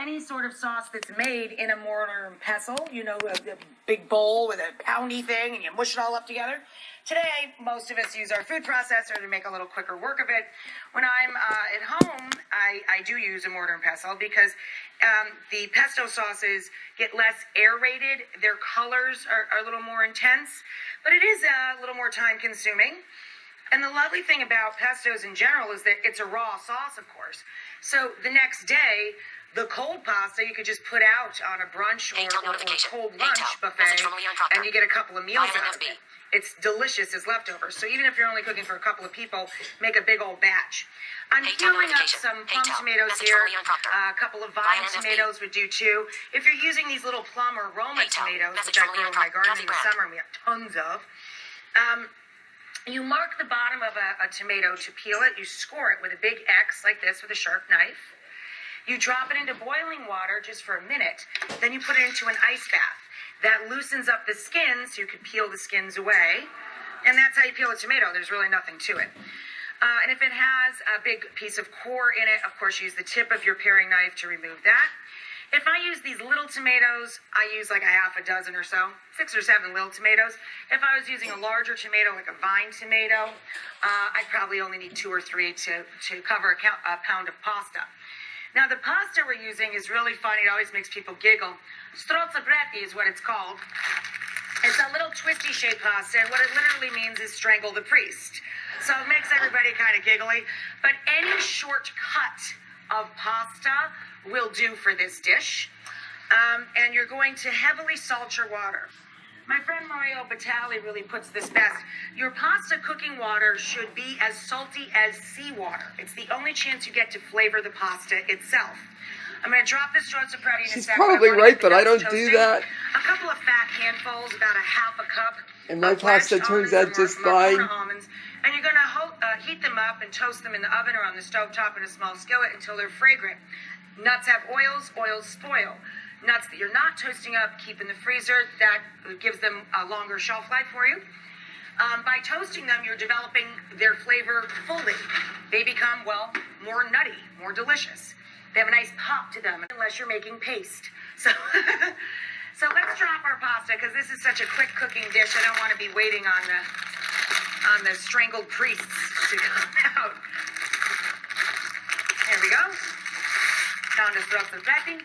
Any sort of sauce that's made in a mortar and pestle, you know, a big bowl with a poundy thing, and you mush it all up together. Today, most of us use our food processor to make a little quicker work of it. When I'm at home, I do use a mortar and pestle because the pesto sauces get less aerated. Their colors are a little more intense, but it is a little more time consuming. And the lovely thing about pestos in general is that it's a raw sauce, of course. So the next day, the cold pasta you could just put out on a brunch or cold lunch buffet, and you get a couple of meals out of it. It's delicious as leftovers. So even if you're only cooking for a couple of people, make a big old batch. I'm peeling up some plum tomatoes here. A couple of vine tomatoes would do too. If you're using these little plum or Roma tomatoes, which I grow in my garden in the summer, and we have tons of, you mark the bottom of a tomato to peel it. You score it with a big X like this with a sharp knife. You drop it into boiling water just for a minute. Then you put it into an ice bath. That loosens up the skin so you can peel the skins away. And that's how you peel a tomato. There's really nothing to it. And if it has a big piece of core in it, of course, use the tip of your paring knife to remove that. If I use these little tomatoes, I use like a half a dozen or so, 6 or 7 little tomatoes. If I was using a larger tomato, like a vine tomato, I'd probably only need 2 or 3 to cover a pound of pasta. Now, the pasta we're using is really funny. It always makes people giggle. Strozzabreti is what it's called. It's a little twisty-shaped pasta, and what it literally means is strangle the priest. So it makes everybody kind of giggly. But any short cut of pasta will do for this dish. And you're going to heavily salt your water. My friend Mario Batali really puts this best. Your pasta cooking water should be as salty as seawater. It's the only chance you get to flavor the pasta itself. I'm going to drop this strozzapreti in a second. She's probably right, but I don't do that. A couple of fat handfuls, about a half a cup. And my pasta turns out just fine. And you're going to heat them up and toast them in the oven or on the stovetop in a small skillet until they're fragrant. Nuts have oils, oils spoil. Nuts that you're not toasting up, keep in the freezer. That gives them a longer shelf life for you. By toasting them, you're developing their flavor fully. They become, well, more nutty, more delicious. They have a nice pop to them, unless you're making paste. So let's drop our pasta, because this is such a quick cooking dish. I don't want to be waiting on the strangled priests to come out. There we go. Pound of strozzabreti.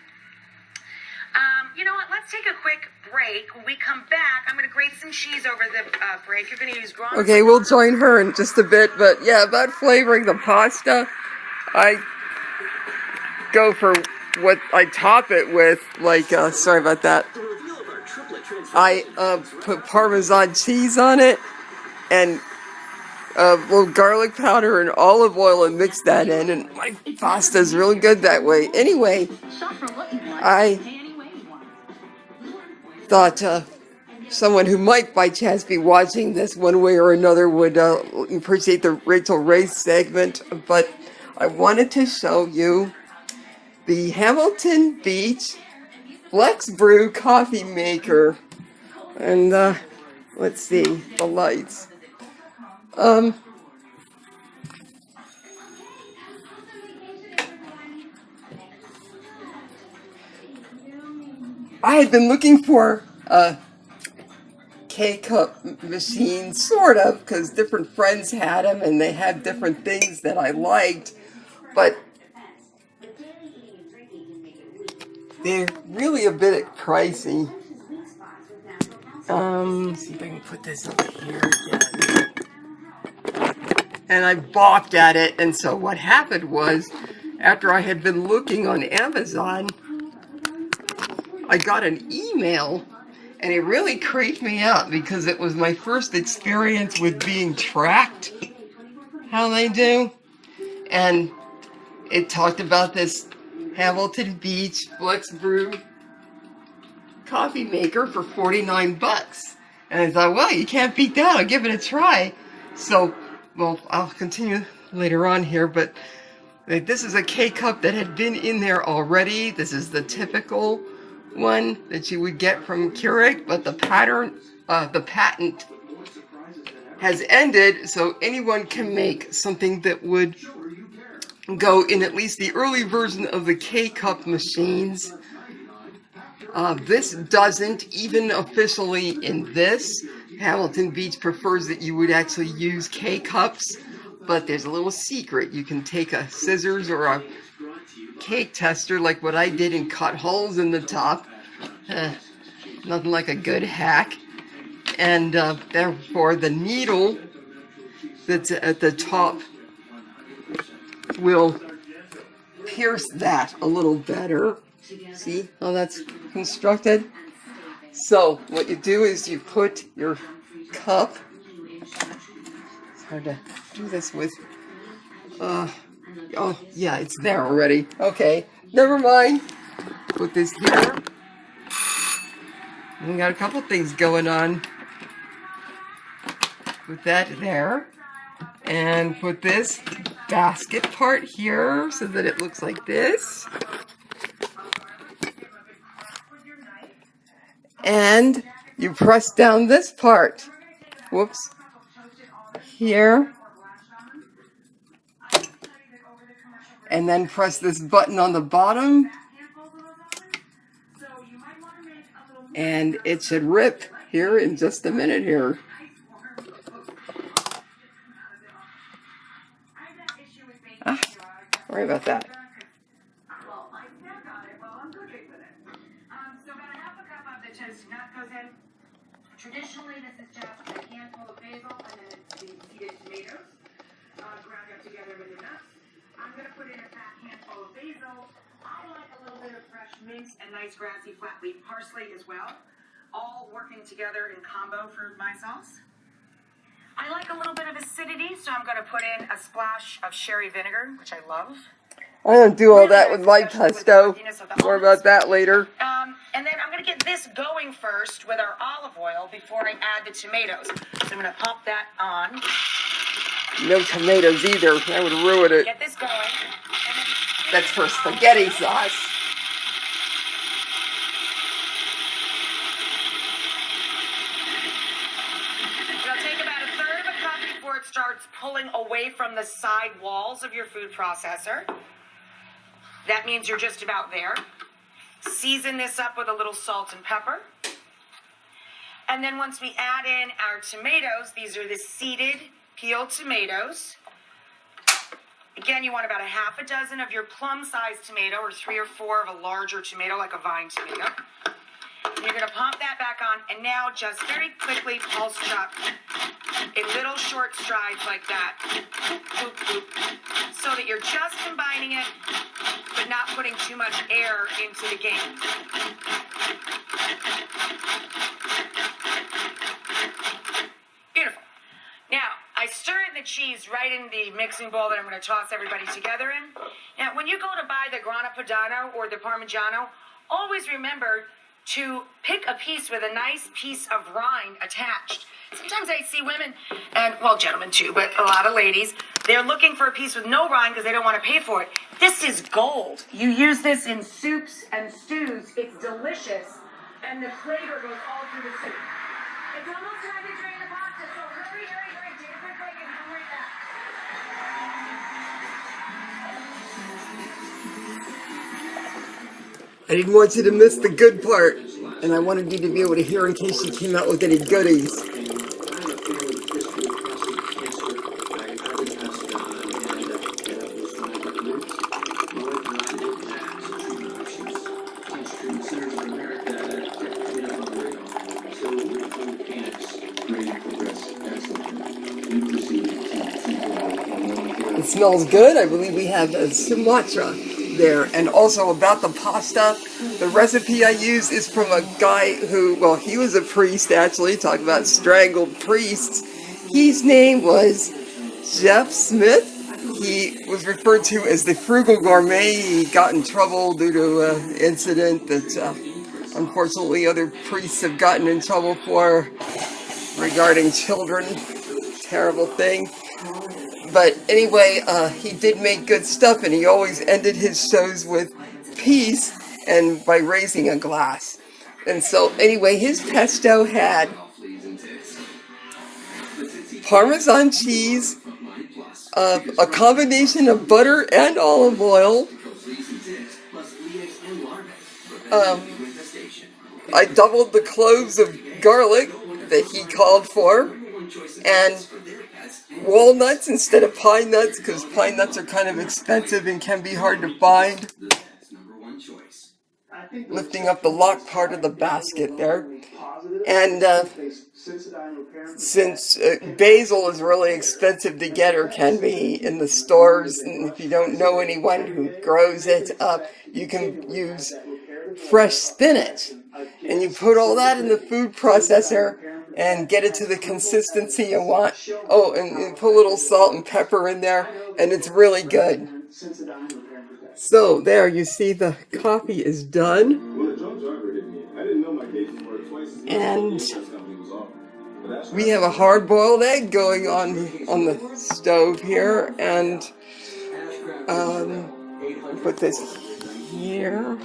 You know what? Let's take a quick break. When we come back, I'm going to grate some cheese over the break. You're going to use ground. Okay, we'll join her in just a bit. But yeah, about flavoring the pasta, I go for what I top it with. Like, sorry about that. I put Parmesan cheese on it and a little garlic powder and olive oil and mix that in. And my pasta is really good that way. Anyway, I thought someone who might by chance be watching this one way or another would appreciate the Rachel Ray segment, but I wanted to show you the Hamilton Beach Flex Brew coffee maker. And let's see the lights. I had been looking for a K-cup machine, sort of, because different friends had them and they had different things that I liked, but they're really a bit pricey. Let's see if I can put this over here again. And I balked at it, and so what happened was, after I had been looking on Amazon, I got an email, and it really creeped me out because it was my first experience with being tracked, how they do. And it talked about this Hamilton Beach Flex Brew coffee maker for $49. And I thought, well, you can't beat that. I'll give it a try. So, well, I'll continue later on here, but this is a K-cup that had been in there already. This is the typical one that you would get from Keurig, but the patent has ended, so anyone can make something that would go in at least the early version of the K-Cup machines. This doesn't, even officially in this. Hamilton Beach prefers that you would actually use K-Cups, but there's a little secret. You can take a scissors or a cake tester like what I did and cut holes in the top. Nothing like a good hack. And therefore the needle that's at the top will pierce that a little better. See how that's constructed? So what you do is you put your cup, it's hard to do this with, oh yeah, it's there already. Okay, never mind. Put this here. We got a couple things going on. Put that there. And put this basket part here so that it looks like this. And you press down this part. Whoops. Here. And then press this button on the bottom. And it should rip here in just a minute here. Sorry about that. Well, I snack on it while I'm cooking with it. So about a half a cup of the toasted nut goes in. Traditionally, this is just a handful of basil and then it's the seeded tomatoes ground up together with the nuts. I'm going to put in a fat handful of basil. I like a little bit of fresh mint and nice grassy flat leaf parsley as well. All working together in combo for my sauce. I like a little bit of acidity, so I'm going to put in a splash of sherry vinegar, which I love. I don't do all that with my pesto. More about that later. And then I'm going to get this going first with our olive oil before I add the tomatoes. So I'm going to pop that on. No tomatoes either. That would ruin it. Get this going. That's for spaghetti sauce. It'll take about a third of a cup before it starts pulling away from the side walls of your food processor. That means you're just about there. Season this up with a little salt and pepper. And then once we add in our tomatoes, these are the seeded peeled tomatoes. Again, you want about a half a dozen of your plum-sized tomato or 3 or 4 of a larger tomato, like a vine tomato. And you're going to pop that back on, and now just very quickly pulse chop in little short strides like that, boop, boop, so that you're just combining it, but not putting too much air into the game. Beautiful. Now, I stir in the cheese right in the mixing bowl that I'm going to toss everybody together in. Now, when you go to buy the Grana Padano or the Parmigiano, always remember to pick a piece with a nice piece of rind attached. Sometimes I see women, and well, gentlemen too, but a lot of ladies, they're looking for a piece with no rind because they don't want to pay for it. This is gold. You use this in soups and stews. It's delicious, and the flavor goes all through the soup. It's almost time to drain the pasta, so hurry, hurry, hurry. Take a quick break and come right back. I didn't want you to miss the good part, and I wanted you to be able to hear in case you came out with any goodies. It smells good. I believe we have Sumatra there. And also about the pasta, the recipe I use is from a guy who, well, he was a priest actually, talk about strangled priests. His name was Jeff Smith. He was referred to as the frugal gourmet. He got in trouble due to an incident that unfortunately other priests have gotten in trouble for regarding children. Terrible thing. But anyway, he did make good stuff, and he always ended his shows with peace and by raising a glass. And so anyway, his pesto had Parmesan cheese, a combination of butter and olive oil. I doubled the cloves of garlic that he called for, and walnuts instead of pine nuts, because pine nuts are kind of expensive and can be hard to find. Lifting up the lock part of the basket there. And since basil is really expensive to get, or can be in the stores, and if you don't know anyone who grows it, you can use fresh spinach. And you put all that in the food processor and get it to the consistency you want. Oh, and put a little salt and pepper in there, and it's really good. So there, you see the coffee is done. And we have a hard-boiled egg going on the stove here, and put this here.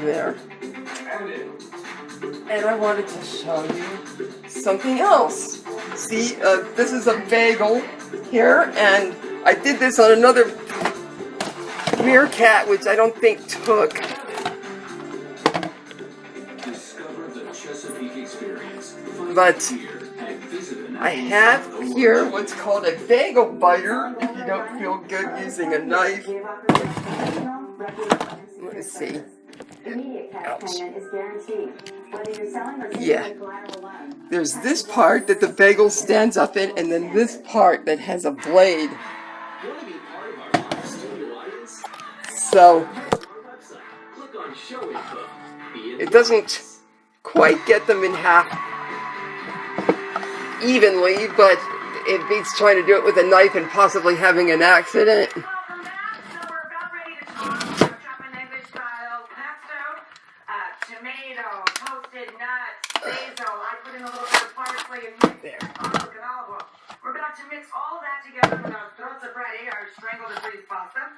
There. And I wanted to show you something else. See, this is a bagel here, and I did this on another meerkat, which I don't think took. But I have here what's called a bagel biter, if you don't feel good using a knife. Let me see. Ouch. Yeah. There's this part that the bagel stands up in, and then this part that has a blade. So it doesn't quite get them in half evenly, but it beats trying to do it with a knife and possibly having an accident. Tomato, toasted nuts, basil. I put in a little bit of parsley and mix garlic and olive oil. We're about to mix all that together with our trozza bretti, our strangled and freeze pasta.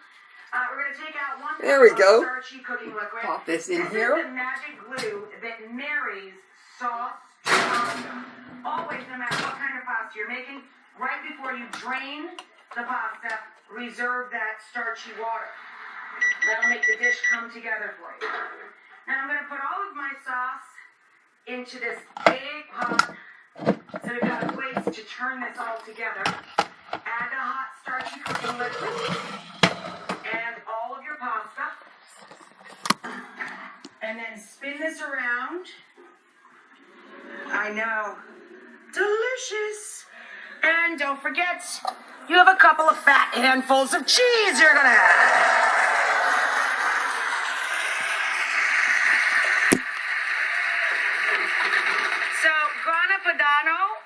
We're going to take out 1 cup of starchy cooking liquid. Pop this in here. This is the magic glue that marries sauce to pasta. Always, no matter what kind of pasta you're making, right before you drain the pasta, reserve that starchy water. That'll make the dish come together for you. Now I'm going to put all of my sauce into this big pot. So we've got a place to turn this all together. Add the hot starchy cooking liquid. And all of your pasta. And then spin this around. I know. Delicious. And don't forget, you have a couple of fat handfuls of cheese you're going to have.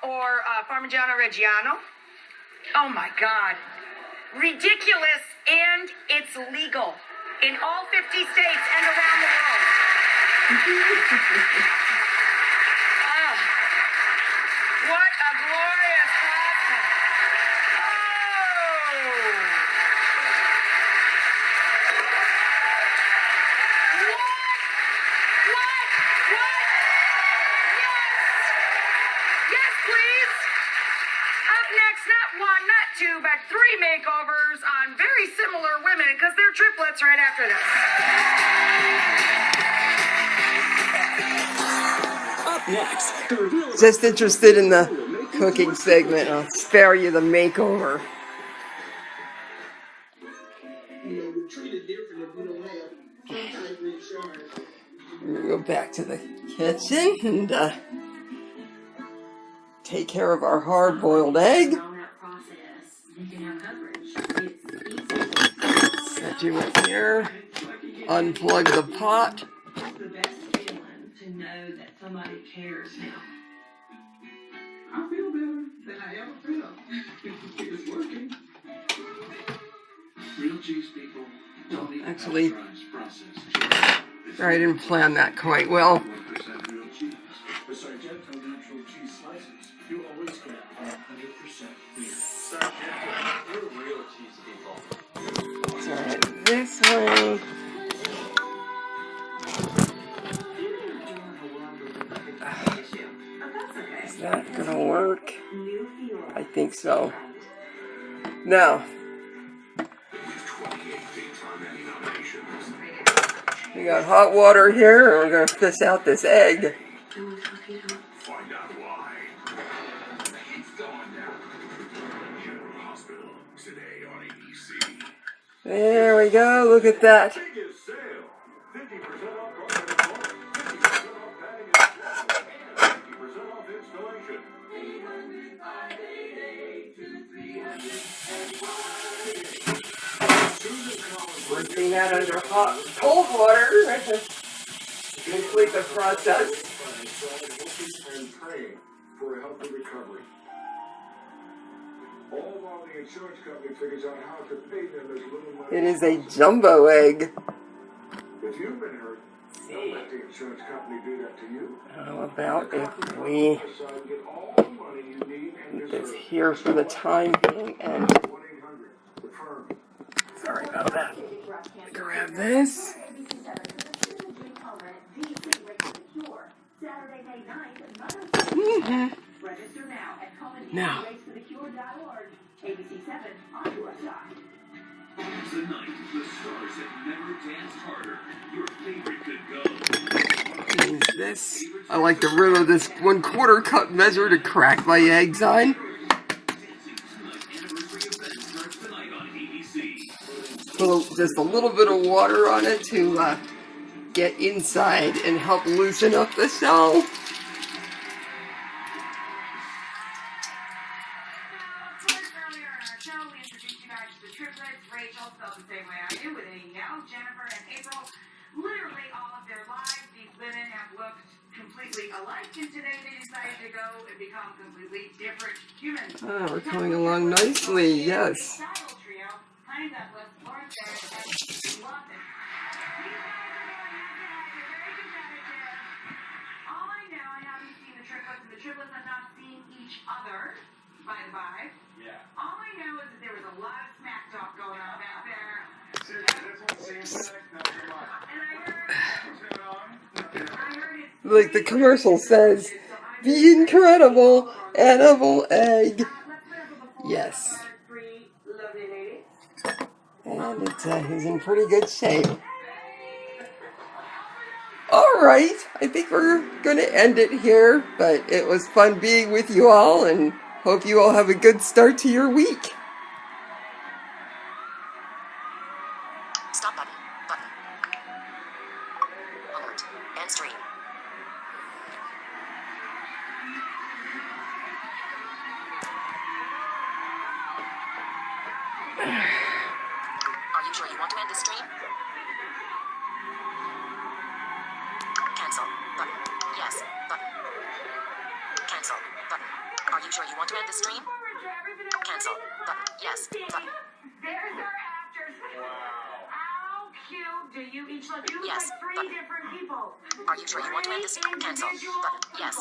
Or Parmigiano Reggiano. Oh my God. Ridiculous, and it's legal in all 50 states and around the world. What a glorious pasta. Not one, not two, but 3 makeovers on very similar women, because they're triplets right after this. Up next, just interested in the cooking segment. I'll spare you the makeover. We'll go back to the kitchen and take care of our hard-boiled egg. Set you in here. Unplug the pot. It's the best feeling to know that somebody cares now. I feel better than I ever felt. It's working. Real cheese people don't even actually, I didn't plan that quite well. This way. I think so. Now, we got hot water here, and we're going to fish out this egg. Find out why. It's going down. General Hospital today on ABC. There we go. Look at that. Biggest sale. 50% off carpet and floor, 50% off padding and swaddle, and 50% off installation. 300. Rinsing that under cold water to complete the process. And praying for a healthy recovery. All while the insurance company figures out how to pay them as little money. It is a jumbo egg. If you've been hurt, don't let the insurance company do that to you. How about if we Get all the money you need and keep this deserve. here for the time being, and 1-800 the firm. sorry about that. Grab this. Register now at Now. comedyraceforthecure.org. ABC7 on your side. Tonight, the stars have never danced harder. Your favorite could go. Use this. I like the rim of this 1/4 cup measure to crack my eggs on. Put just a little bit of water on it to get inside and help loosen up the shell. Earlier in our show, we introduced you guys to the triplets. Rachel, spelled the same way I do, with A-L, Jennifer and April. Literally all of their lives, these women have looked completely alike, and today they decided to go and become completely different humans. Oh, we're coming along nicely, yes. Style trio, Honey Douglas, Lauren Barrett, and London. These guys are going head-to-head. They're very competitive. All I know, I haven't seen the triplets, and the triplets have not seen each other, by the by. Yeah. All I know is that there was a lot of smack talk going on back there. And I heard it's Like the commercial says, the incredible edible egg. Yes. three lovely ladies. And he's in pretty good shape. Alright, I think we're going to end it here, but it was fun being with you all, and hope you all have a good start to your week. Stop button. Alert. End stream. Are you sure you want to end the stream? Cancel. Button. Yes. Button. Cancel. Button. Are you sure you want to end the stream? Cancel. Button. Yes. Button. There's our actors. How cute do you each look? You look Yes, like three button. different people. Are you sure you want to end this? Cancel. Button. Yes.